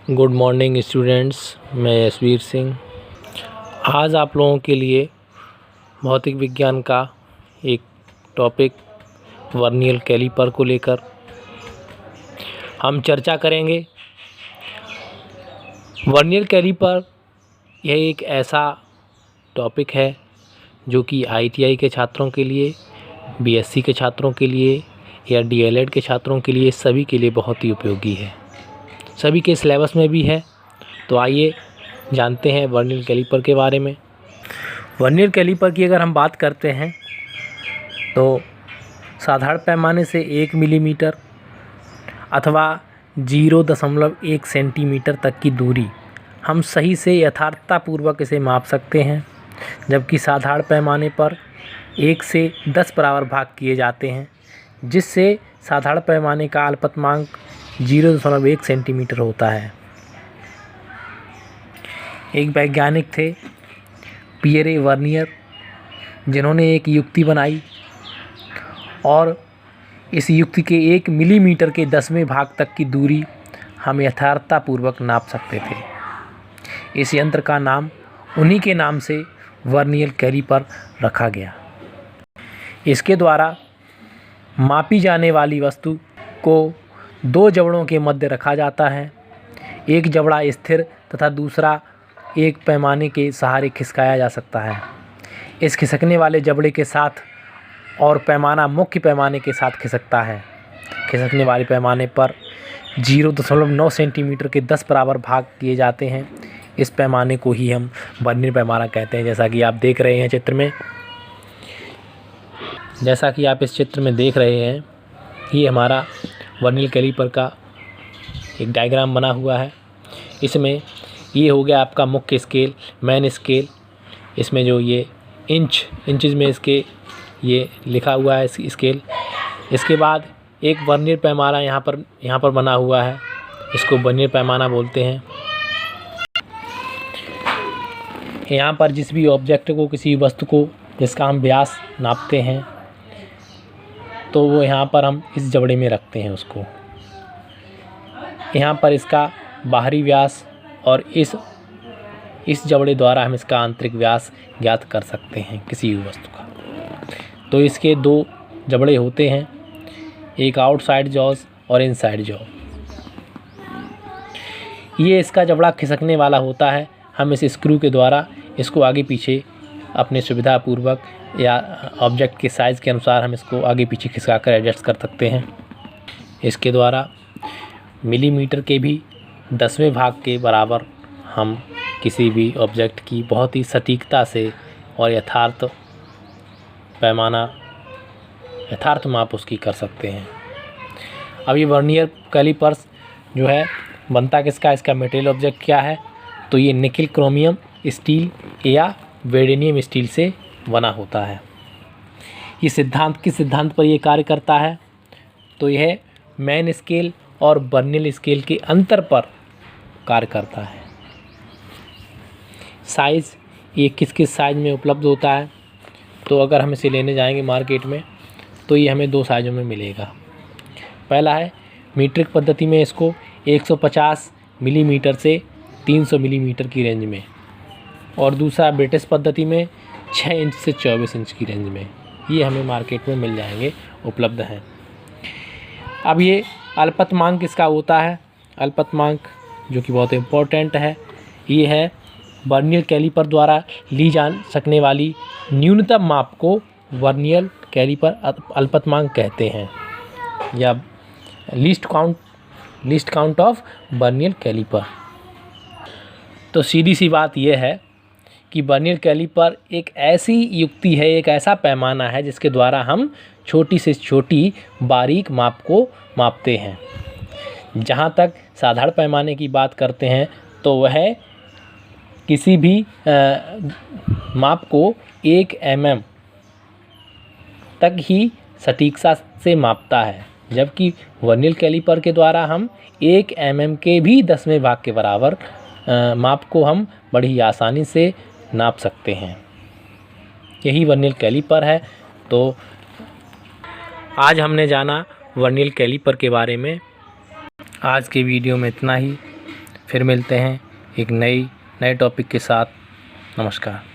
Good morning students, मैं यशवीर सिंह आज आप लोगों के लिए भौतिक विज्ञान का एक टॉपिक वर्नियर कैलिपर को लेकर हम चर्चा करेंगे। वर्नियर कैलिपर यह एक ऐसा टॉपिक है जो कि ITI के छात्रों के लिए, BSc के छात्रों के लिए या DLED के छात्रों के लिए, सभी के लिए बहुत ही उपयोगी है। सभी के सिलेबस में भी है। तो आइए जानते हैं वर्नियर कैलिपर के बारे में। वर्नियर कैलिपर की अगर हम बात करते हैं तो साधारण पैमाने से 1 मिलीमीटर अथवा 0.1 सेंटीमीटर तक की दूरी हम सही से यथार्थतापूर्वक इसे माप सकते हैं, जबकि साधारण पैमाने पर 1 से 10 बराबर भाग किए जाते हैं, जिससे साधारण पैमाने का अल्पतमांक 0.1 सेंटीमीटर होता है। एक वैज्ञानिक थे पियरे वर्नियर, जिन्होंने एक युक्ति बनाई और इस युक्ति के 1 मिलीमीटर के 10वें भाग तक की दूरी हम यथार्थतापूर्वक नाप सकते थे। इस यंत्र का नाम उन्हीं के नाम से वर्नियर कैलिपर रखा गया। इसके द्वारा मापी जाने वाली वस्तु को 2 जबड़ों के मध्य रखा जाता है। एक जबड़ा स्थिर तथा दूसरा एक पैमाने के सहारे खिसकाया जा सकता है। इस खिसकने वाले जबड़े के साथ और पैमाना मुख्य पैमाने के साथ खिसकता है। खिसकने वाले पैमाने पर 0.9 सेंटीमीटर के 10 बराबर भाग किए जाते हैं। इस पैमाने को ही हम वर्नियर पैमाना कहते हैं। जैसा कि आप देख रहे हैं चित्र में, ये हमारा वर्नियर कैलिपर का एक डायग्राम बना हुआ है। इसमें ये हो गया आपका मुख्य स्केल, मेन स्केल। इसमें जो ये इंचज़ में इसके ये लिखा हुआ है स्केल। इसके बाद एक वर्नियर पैमाना यहाँ पर बना हुआ है, इसको वर्नियर पैमाना बोलते हैं। यहाँ पर जिस भी ऑब्जेक्ट को, किसी वस्तु को जिसका हम व्यास नापते हैं, तो वो यहाँ पर हम इस जबड़े में रखते हैं उसको। यहाँ पर इसका बाहरी व्यास और इस जबड़े द्वारा हम इसका आंतरिक व्यास ज्ञात कर सकते हैं किसी भी वस्तु का। तो इसके 2 जबड़े होते हैं, एक आउटसाइड जॉज और इनसाइड जॉ। ये इसका जबड़ा खिसकने वाला होता है। हम इस स्क्रू के द्वारा इसको आगे पीछे अपने सुविधापूर्वक या ऑब्जेक्ट के साइज़ के अनुसार हम इसको आगे पीछे खिसका कर एडजस्ट कर सकते हैं। इसके द्वारा मिलीमीटर के भी 10वें भाग के बराबर हम किसी भी ऑब्जेक्ट की बहुत ही सटीकता से और यथार्थ माप उसकी कर सकते हैं। अब ये वर्नियर कैलिपर्स जो है बनता किसका, इसका मटेरियल ऑब्जेक्ट क्या है, तो ये निकेल क्रोमियम स्टील या वेडेनियम स्टील से बना होता है। ये किस सिद्धांत पर ये कार्य करता है, तो यह मेन स्केल और वर्नियर स्केल के अंतर पर कार्य करता है। साइज़, ये किस साइज़ में उपलब्ध होता है, तो अगर हम इसे लेने जाएंगे मार्केट में तो ये हमें 2 साइज़ों में मिलेगा। पहला है मीट्रिक पद्धति में, इसको 150 मिलीमीटर से 300 मिलीमीटर की रेंज में, और दूसरा ब्रिटिश पद्धति में 6 इंच से 24 इंच की रेंज में। ये हमें मार्केट में मिल जाएंगे, उपलब्ध हैं। अब ये अल्पतमांक किसका होता है, अल्पतमांक जो कि बहुत इम्पोर्टेंट है, ये है वर्नियर कैलिपर द्वारा ली जा सकने वाली न्यूनतम माप को वर्नियर कैलिपर अल्पतमांक कहते हैं, या least count of vernier calliper. तो सीधी सी बात यह है कि वर्नियर कैलिपर एक ऐसी युक्ति है, एक ऐसा पैमाना है जिसके द्वारा हम छोटी से छोटी बारीक माप को मापते हैं। जहाँ तक साधारण पैमाने की बात करते हैं तो वह किसी भी माप को 1 mm तक ही सटीकता से मापता है, जबकि वर्नियर कैलिपर के द्वारा हम 1 mm के भी 10वें भाग के बराबर माप को हम बड़ी आसानी से नाप सकते हैं। यही वर्नियर कैलिपर है। तो आज हमने जाना वर्नियर कैलिपर के बारे में। आज के वीडियो में इतना ही। फिर मिलते हैं एक नए टॉपिक के साथ। नमस्कार।